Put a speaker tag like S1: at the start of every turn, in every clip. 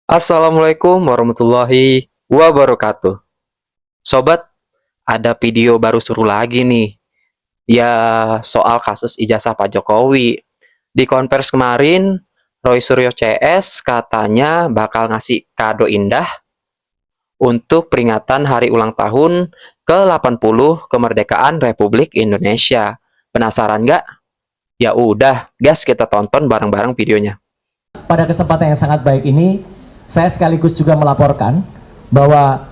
S1: Assalamualaikum warahmatullahi wabarakatuh. Sobat, ada video baru seru lagi nih. Ya, soal kasus ijazah Pak Jokowi. Di konvers kemarin, Roy Suryo CS katanya bakal ngasih kado indah untuk peringatan hari ulang tahun ke-80 kemerdekaan Republik Indonesia. Penasaran nggak? Ya udah, guys, kita tonton bareng-bareng videonya.
S2: Pada kesempatan yang sangat baik ini, saya sekaligus juga melaporkan bahwa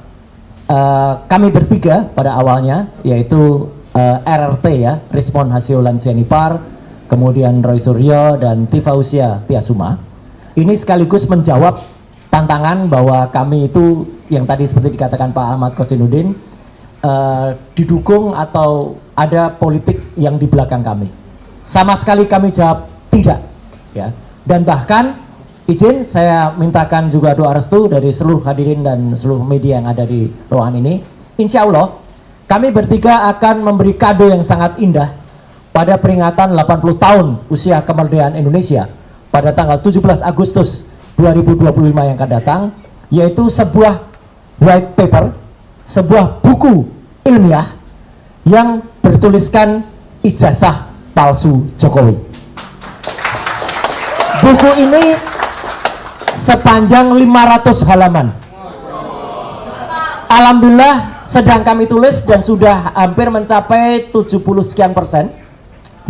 S2: kami bertiga pada awalnya, yaitu RRT ya, Rismon Hasyolan Sianipar, kemudian Roy Suryo dan Tifausia Tiasuma, ini sekaligus menjawab tantangan bahwa kami itu yang tadi seperti dikatakan Pak Ahmad Kosinudin, didukung atau ada politik yang di belakang kami. Sama sekali kami jawab tidak, ya. Dan bahkan izin saya mintakan juga doa restu dari seluruh hadirin dan seluruh media yang ada di ruangan ini. Insya Allah kami bertiga akan memberi kado yang sangat indah pada peringatan 80 tahun usia kemerdekaan Indonesia pada tanggal 17 Agustus 2025 yang akan datang, yaitu sebuah white paper, sebuah buku ilmiah yang bertuliskan ijazah palsu Jokowi. Buku ini sepanjang 500 halaman. Alhamdulillah sedang kami tulis dan sudah hampir mencapai 70 sekian persen.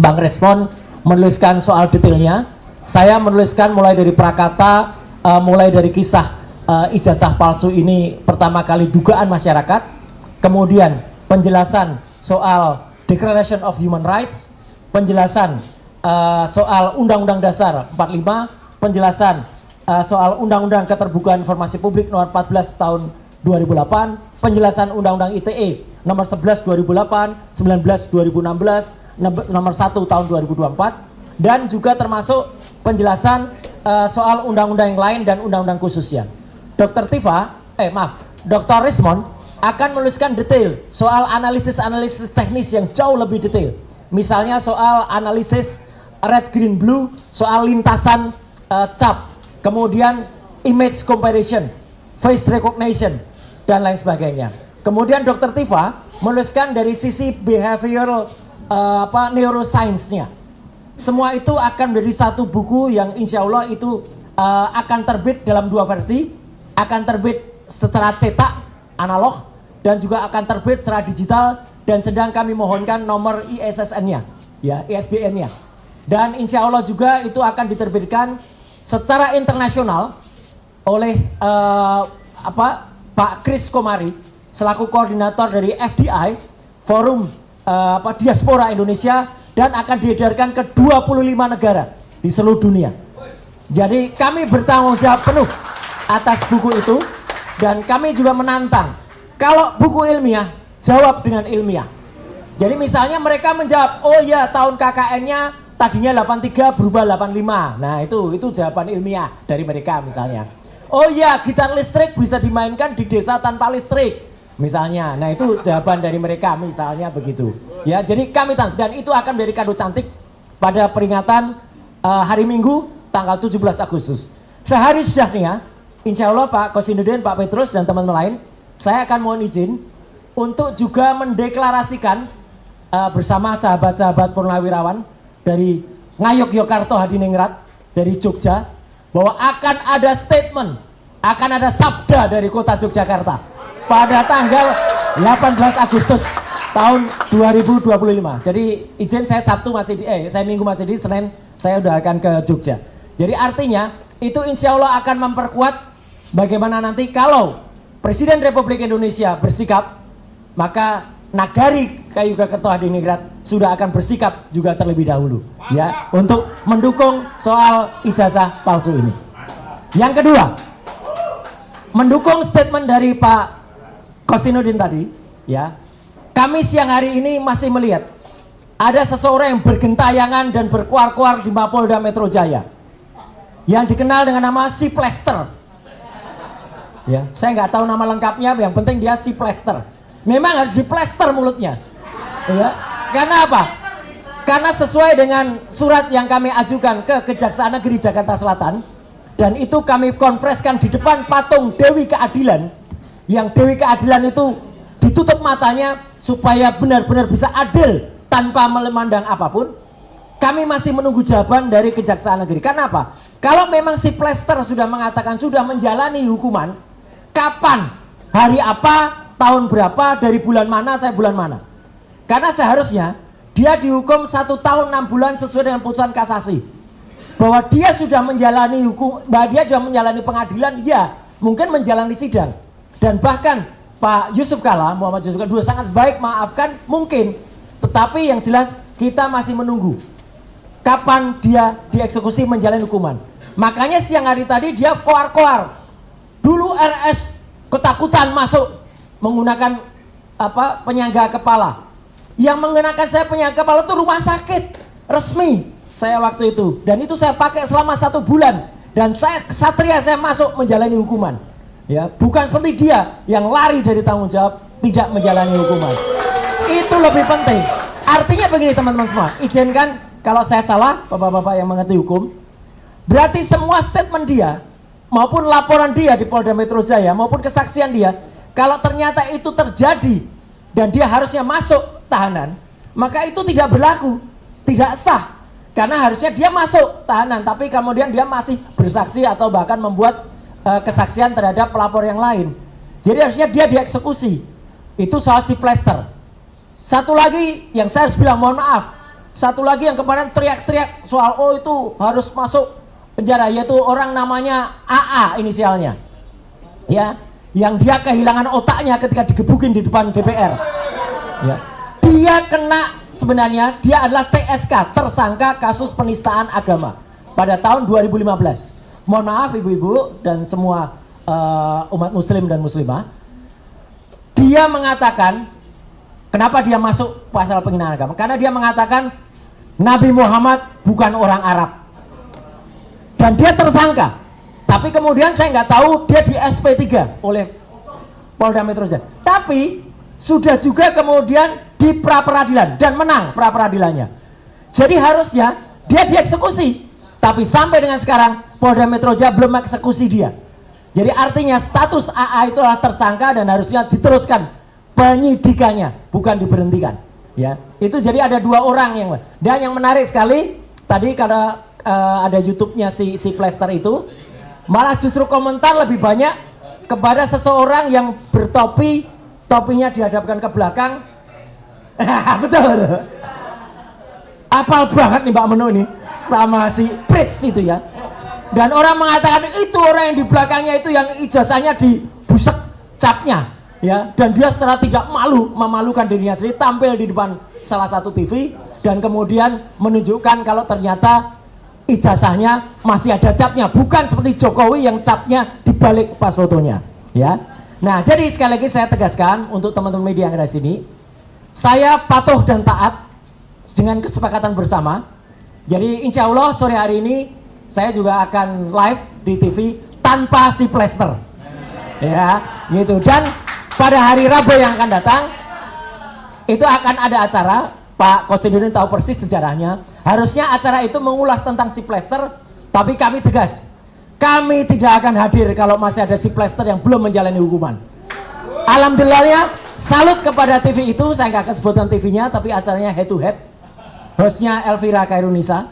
S2: Bang Respon menuliskan soal detailnya. Saya menuliskan mulai dari prakata, mulai dari kisah ijazah palsu ini pertama kali dugaan masyarakat, kemudian penjelasan soal Declaration of Human Rights, penjelasan soal Undang-Undang Dasar 45, penjelasan soal Undang-Undang Keterbukaan Informasi Publik nomor 14 tahun 2008, penjelasan Undang-Undang ITE nomor 11 2008, 19 2016, nomor 1 tahun 2024, dan juga termasuk penjelasan soal undang-undang yang lain dan undang-undang khususnya. Dr. Dr. Rismon akan menuliskan detail soal analisis teknis yang jauh lebih detail. Misalnya soal analisis red, green, blue, soal lintasan cap, kemudian image comparison, face recognition, dan lain sebagainya. Kemudian Dr. Tifa menuliskan dari sisi behavioral neuroscience-nya. Semua itu akan menjadi satu buku yang insya Allah itu akan terbit dalam dua versi, akan terbit secara cetak analog dan juga akan terbit secara digital, dan sedang kami mohonkan nomor ISSN-nya, ya, ISBN-nya. Dan insya Allah juga itu akan diterbitkan secara internasional oleh Pak Kris Komari selaku koordinator dari FDI, Forum Diaspora Indonesia, dan akan diedarkan ke 25 negara di seluruh dunia. Jadi kami bertanggung jawab penuh atas buku itu, dan kami juga menantang kalau buku ilmiah jawab dengan ilmiah. Jadi misalnya mereka menjawab, oh ya tahun KKN-nya tadinya 83 berubah 85. Nah itu jawaban ilmiah dari mereka misalnya. Oh ya gitar listrik bisa dimainkan di desa tanpa listrik misalnya. Nah itu jawaban dari mereka misalnya begitu. Ya jadi kami dan itu akan menjadi kado cantik pada peringatan hari Minggu tanggal 17 Agustus. Sehari sudahnya, insya Allah Pak Kosinudin, Pak Petrus dan teman-teman lain, saya akan mohon izin untuk juga mendeklarasikan bersama sahabat-sahabat Purnawirawan dari Ngayogyakarta Hadiningrat dari Jogja, bahwa akan ada statement, akan ada sabda dari kota Yogyakarta pada tanggal 18 Agustus tahun 2025. Jadi izin saya saya Minggu masih di, Senin saya udah akan ke Jogja. Jadi artinya itu insya Allah akan memperkuat bagaimana nanti kalau Presiden Republik Indonesia bersikap, maka Nagari Ngayogyakarta Hadiningrat sudah akan bersikap juga terlebih dahulu, ya, untuk mendukung soal ijazah palsu ini. Yang kedua, mendukung statement dari Pak Kosinudin tadi, ya, kami siang hari ini masih melihat ada seseorang yang bergentayangan dan berkuar-kuar di Mapolda Metro Jaya yang dikenal dengan nama Si Plester. Ya, saya nggak tahu nama lengkapnya, yang penting dia Si Plester. Memang harus diplester mulutnya, ya. Karena apa? Karena sesuai dengan surat yang kami ajukan ke Kejaksaan Negeri Jakarta Selatan, dan itu kami konfreskan di depan patung Dewi Keadilan, yang Dewi Keadilan itu ditutup matanya supaya benar-benar bisa adil tanpa memandang apapun. Kami masih menunggu jawaban dari Kejaksaan Negeri. Kenapa? Kalau memang si Plester sudah mengatakan sudah menjalani hukuman, kapan, hari apa, tahun berapa, dari bulan mana, saya bulan mana? Karena seharusnya dia dihukum 1 tahun 6 bulan sesuai dengan putusan kasasi. Bahwa dia sudah menjalani hukum, bahwa dia sudah menjalani pengadilan, ya mungkin menjalani sidang. Dan bahkan Pak Yusuf Kalla, Muhammad Yusuf Kalla sangat baik maafkan mungkin. Tetapi yang jelas kita masih menunggu kapan dia dieksekusi menjalani hukuman. Makanya siang hari tadi dia koar-koar. Dulu RS ketakutan masuk menggunakan penyangga kepala. Yang mengenakan saya penyangga kepala itu rumah sakit resmi saya waktu itu. Dan itu saya pakai selama 1 bulan. Dan saya kesatria, saya masuk menjalani hukuman. Ya, bukan seperti dia yang lari dari tanggung jawab tidak menjalani hukuman. Itu lebih penting. Artinya begini teman-teman semua, izinkan kalau saya salah, bapak-bapak yang mengerti hukum, berarti semua statement dia, maupun laporan dia di Polda Metro Jaya, maupun kesaksian dia, kalau ternyata itu terjadi, dan dia harusnya masuk tahanan, maka itu tidak berlaku, tidak sah. Karena harusnya dia masuk tahanan, tapi kemudian dia masih bersaksi atau bahkan membuat kesaksian terhadap pelapor yang lain. Jadi harusnya dia dieksekusi. Itu soal si Plester. Satu lagi yang saya harus bilang mohon maaf, satu lagi yang kemarin teriak-teriak soal oh itu harus masuk penjara, yaitu orang namanya AA inisialnya, ya, yang dia kehilangan otaknya ketika digebukin di depan DPR. Ya. Dia kena, sebenarnya dia adalah TSK, tersangka kasus penistaan agama pada tahun 2015. Mohon maaf ibu-ibu dan semua umat muslim dan muslimah. Dia mengatakan, kenapa dia masuk pasal penghinaan agama? Karena dia mengatakan Nabi Muhammad bukan orang Arab. Dan dia tersangka. Tapi kemudian saya nggak tahu dia di SP3 oleh Polda Metro Jaya. Tapi sudah juga kemudian di pra-peradilan dan menang pra-peradilannya. Jadi harusnya dia dieksekusi. Tapi sampai dengan sekarang Polda Metro Jaya belum eksekusi dia. Jadi artinya status AA itu adalah tersangka dan harusnya diteruskan penyidikannya, bukan diberhentikan. Ya, itu jadi ada 2 orang yang, dan yang menarik sekali tadi karena ada YouTube-nya si Plester itu, malah justru komentar lebih banyak kepada seseorang yang bertopi, topinya dihadapkan ke belakang. Betul. Apal banget nih Mbak Menu ini sama si Pritz itu ya. Dan orang mengatakan itu orang yang di belakangnya itu yang ijazahnya dibusek capnya. Ya, dan dia secara tidak malu memalukan dirinya sendiri tampil di depan salah satu TV dan kemudian menunjukkan kalau ternyata ijazahnya masih ada capnya, bukan seperti Jokowi yang capnya dibalik pas fotonya, ya. Nah, jadi sekali lagi saya tegaskan untuk teman-teman media yang ada di sini, saya patuh dan taat dengan kesepakatan bersama. Jadi insya Allah sore hari ini saya juga akan live di TV tanpa si Plester, ya, gitu. Dan pada hari Rabu yang akan datang itu akan ada acara. Pak Kosidudin tahu persis sejarahnya. Harusnya acara itu mengulas tentang si Plester, tapi kami tegas, kami tidak akan hadir kalau masih ada si Plester yang belum menjalani hukuman. Alhamdulillahnya, salut kepada TV itu. Saya nggak akan sebutkan TV-nya, tapi acaranya head to head. Hostnya Elvira Khairunisa.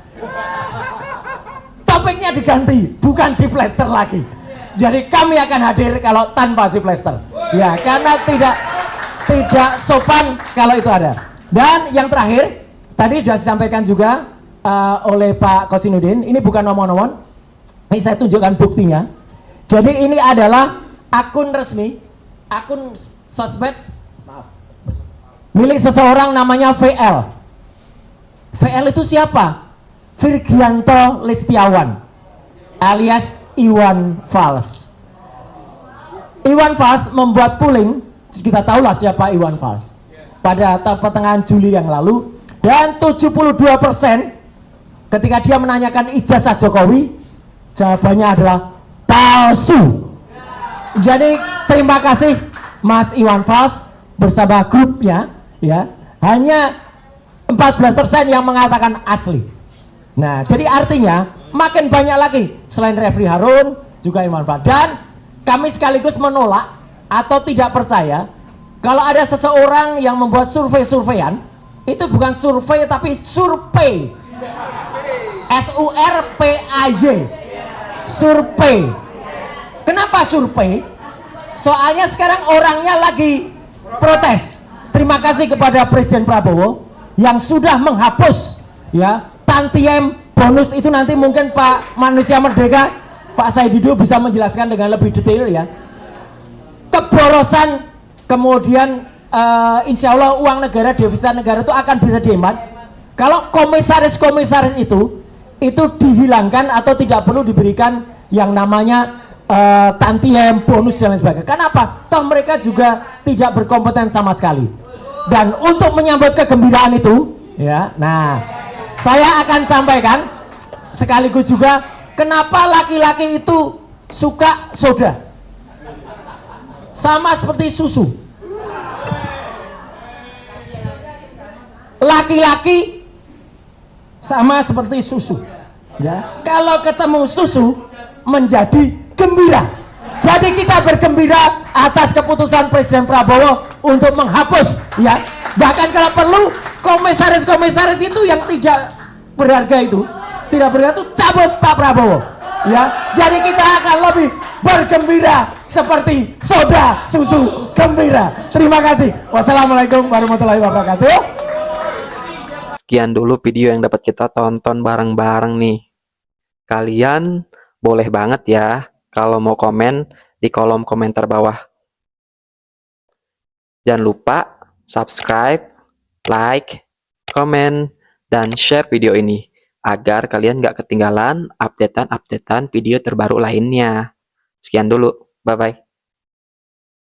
S2: Topiknya diganti, bukan si Plester lagi. Jadi kami akan hadir kalau tanpa si Plester. Ya, karena tidak sopan kalau itu ada. Dan yang terakhir, tadi sudah disampaikan juga oleh Pak Kosinudin, ini bukan nomor-nomor, ini saya tunjukkan buktinya. Jadi ini adalah akun resmi, akun sosmed, maaf, milik seseorang namanya VL. VL itu siapa? Virgianto Listiawan, alias Iwan Fals. Iwan Fals membuat polling, kita tahulah siapa Iwan Fals, pada pertengahan Juli yang lalu, dan 72% ketika dia menanyakan ijazah Jokowi, jawabannya adalah palsu. Jadi terima kasih Mas Iwan Fals bersama grupnya, ya, hanya 14% yang mengatakan asli. Nah, jadi artinya makin banyak lagi. Selain Refri Harun, juga Irman Badan, kami sekaligus menolak atau tidak percaya kalau ada seseorang yang membuat survei-surveian, itu bukan survei tapi survei. S-U-R-P-A-Y. Survei. Kenapa survei? Soalnya sekarang orangnya lagi protes. Terima kasih kepada Presiden Prabowo yang sudah menghapus ya tantiem bonus itu. Nanti mungkin Pak Manusia Merdeka, Pak Saidido bisa menjelaskan dengan lebih detail ya. Keborosan, kemudian insya Allah uang negara, devisa negara itu akan bisa dihemat kalau komisaris-komisaris itu dihilangkan atau tidak perlu diberikan yang namanya tantiem, bonus dan lain sebagainya. Kenapa? Toh mereka juga tidak berkompeten sama sekali. Dan untuk menyambut kegembiraan itu, ya, nah, saya akan sampaikan sekaligus juga kenapa laki-laki itu suka soda, sama seperti susu. Laki-laki sama seperti susu. Ya, kalau ketemu susu menjadi gembira. Jadi kita bergembira atas keputusan Presiden Prabowo untuk menghapus ya. Bahkan kalau perlu komisaris-komisaris itu yang tidak berharga itu, cabut Pak Prabowo. Ya, jadi kita akan lebih bergembira seperti soda susu gembira. Terima kasih. Wassalamualaikum warahmatullahi wabarakatuh.
S1: Sekian dulu video yang dapat kita tonton bareng-bareng nih. Kalian boleh banget ya kalau mau komen di kolom komentar bawah. Jangan lupa subscribe, like, komen, dan share video ini agar kalian gak ketinggalan updatean-updatean video terbaru lainnya. Sekian dulu, bye-bye.